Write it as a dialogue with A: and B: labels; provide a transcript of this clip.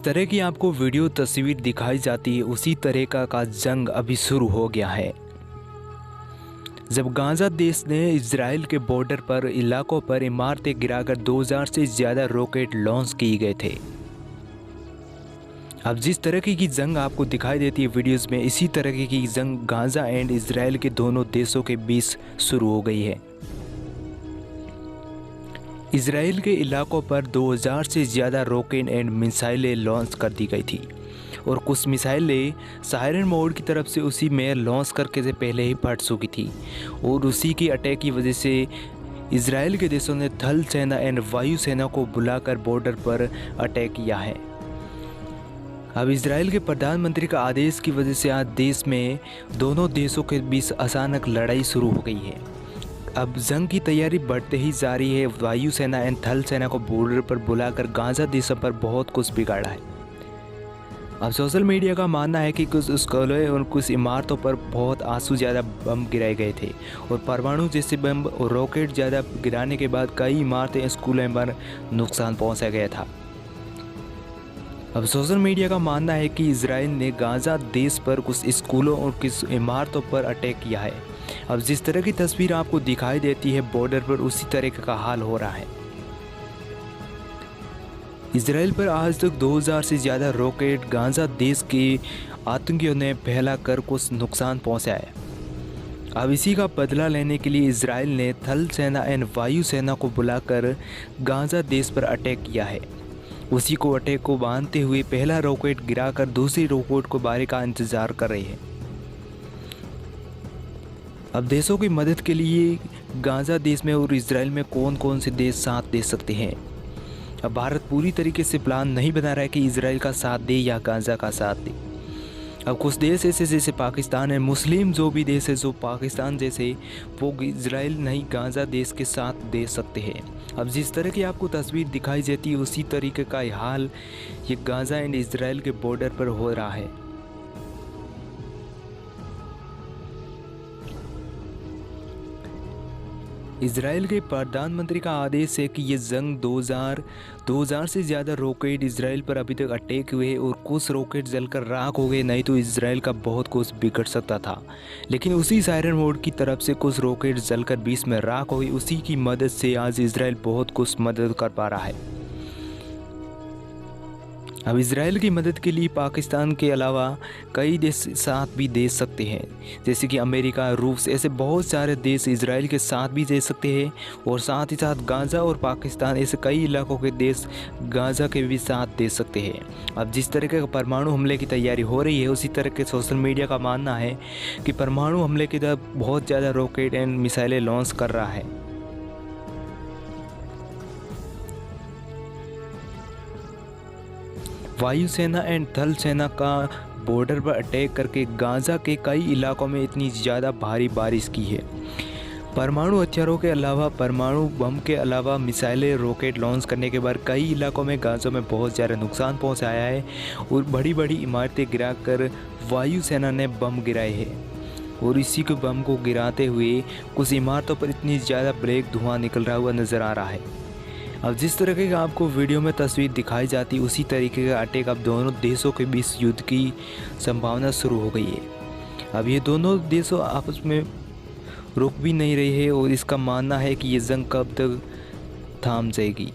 A: तरह की आपको वीडियो तस्वीर दिखाई जाती है उसी तरह का जंग अभी शुरू हो गया है। जब गाज़ा देश ने इजराइल के बॉर्डर पर इलाकों पर इमारतें गिराकर 2000 से ज़्यादा रॉकेट लॉन्च किए गए थे। अब जिस तरह की जंग आपको दिखाई देती है वीडियोस में, इसी तरह की जंग गाज़ा एंड इजराइल के दोनों देशों के बीच शुरू हो गई है। इजराइल के इलाकों पर 2000 से ज़्यादा रॉकेट एंड मिसाइलें लॉन्च कर दी गई थी और कुछ मिसाइलें सायरन मोड की तरफ से उसी में लॉन्च करके से पहले ही फट चुकी थी और उसी की अटैक की वजह से इजराइल के देशों ने थल सेना एंड वायु सेना को बुलाकर बॉर्डर पर अटैक किया है। अब इजराइल के प्रधानमंत्री का आदेश की वजह से आज देश में दोनों देशों के बीच अचानक लड़ाई शुरू हो गई है। अब जंग की तैयारी बढ़ते ही जा रही है। वायु सेना एंड थल सेना को बॉर्डर पर बुलाकर गाज़ा देशों पर बहुत कुछ बिगाड़ा है। अब सोशल मीडिया का मानना है कि कुछ स्कूलों और कुछ इमारतों पर बहुत आंसू ज़्यादा बम गिराए गए थे और परमाणु जैसे बम और रॉकेट ज़्यादा गिराने के बाद कई इमारतें स्कूलों पर नुकसान पहुंचा गया था। अब सोशल मीडिया का मानना है कि इजराइल ने गाज़ा देश पर कुछ स्कूलों और कुछ इमारतों पर अटैक किया है। अब जिस तरह की तस्वीर आपको दिखाई देती है बॉर्डर पर, उसी तरह का हाल हो रहा है। इजराइल पर आज तक 2000 से ज़्यादा रॉकेट गाज़ा देश के आतंकियों ने फैला कर कुछ नुकसान पहुंचाया है। अब इसी का बदला लेने के लिए इजराइल ने थल सेना एंड वायु सेना को बुलाकर गाज़ा देश पर अटैक किया है। उसी को अटैक को बांधते हुए पहला रॉकेट गिराकर दूसरी रॉकेट को बारे का इंतजार कर रही है। अब देशों की मदद के लिए गाज़ा देश में और इजराइल में कौन कौन से देश साथ दे सकते हैं। अब भारत पूरी तरीके से प्लान नहीं बना रहा है कि इजराइल का साथ दे या गाज़ा का साथ दे। अब कुछ देश ऐसे जैसे पाकिस्तान है, मुस्लिम जो भी देश है जो पाकिस्तान जैसे, वो इजराइल नहीं गाज़ा देश के साथ दे सकते हैं। अब जिस तरह की आपको तस्वीर दिखाई देती है उसी तरीके का हाल ये गाज़ा एंड इजराइल के बॉर्डर पर हो रहा है। इजराइल के प्रधानमंत्री का आदेश है कि ये जंग 2000 से ज़्यादा रॉकेट इजराइल पर अभी तक अटैक हुए और कुछ रॉकेट जलकर राख हो गए, नहीं तो इजराइल का बहुत कुछ बिगड़ सकता था। लेकिन उसी सायरन मोड की तरफ से कुछ रॉकेट जलकर बीच में राख हो गई। उसी की मदद से आज इजराइल बहुत कुछ मदद कर पा रहा है। अब इजराइल की मदद के लिए पाकिस्तान के अलावा कई देश साथ भी दे सकते हैं, जैसे कि अमेरिका, रूस, ऐसे बहुत सारे देश इजराइल के साथ भी दे सकते हैं और साथ ही साथ गाज़ा और पाकिस्तान ऐसे कई इलाकों के देश गाज़ा के भी साथ दे सकते हैं। अब जिस तरह के परमाणु हमले की तैयारी हो रही है उसी तरह के सोशल मीडिया का मानना है कि परमाणु हमले की तरफ बहुत ज़्यादा रॉकेट एंड मिसाइलें लॉन्च कर रहा है। वायु सेना एंड थल सेना का बॉर्डर पर अटैक करके गाज़ा के कई इलाकों में इतनी ज़्यादा भारी बारिश की है। परमाणु हथियारों के अलावा, परमाणु बम के अलावा मिसाइलें रॉकेट लॉन्च करने के बाद कई इलाकों में गाज़ा में बहुत ज़्यादा नुकसान पहुंचाया है और बड़ी बड़ी इमारतें गिराकर वायु सेना ने बम गिराए हैं और इसी के बम को गिराते हुए कुछ इमारतों पर इतनी ज़्यादा ब्लैक धुआं निकल रहा हुआ नज़र आ रहा है। अब जिस तरीके का आपको वीडियो में तस्वीर दिखाई जाती उसी तरीके का अटैक अब दोनों देशों के बीच युद्ध की संभावना शुरू हो गई है। अब ये दोनों देशों आपस में रुक भी नहीं रहे हैं और इसका मानना है कि ये जंग कब तक थाम जाएगी।